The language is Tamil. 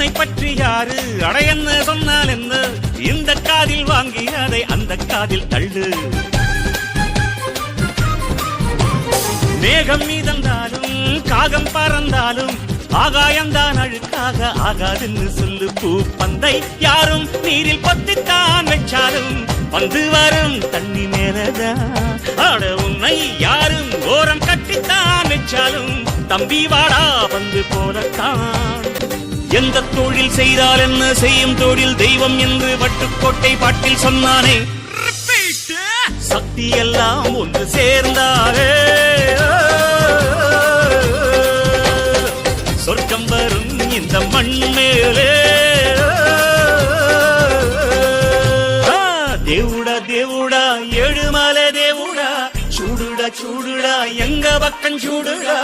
உன்னை பற்றி யாரு அட என்ன சொன்னால் என்ன, இந்த காதில் வாங்கி அதை அந்த காதில் தள்ளு. மேகம் மீதந்தாலும் காகம் பறந்தாலும் ஆகாயம்தான் அழுக்காக ஆகாதுன்னு சொல்லு. பூ பந்தை யாரும் நீரில் பத்தித்தான் வச்சாலும் வந்து வரும் தண்ணி மேலதான். ஆட உன்னை யாரும் ஓரம் கட்டித்தான் வச்சாலும் தம்பி வாடா வந்து போலத்தான். எந்த தொழில் செய்தால் என்ன, செய்யும் தொழில் தெய்வம் என்று வட்டுக்கோட்டை பாட்டில் சொன்னானே. சக்தி எல்லாம் ஒன்று சேர்ந்தாரே சொர்க்கம் வரும் இந்த மண் மேலே. தேவுடா தேவுடா ஏழுமலை தேவுடா, சூடுடா சூடுடா எங்க பக்கம் சூடுடா.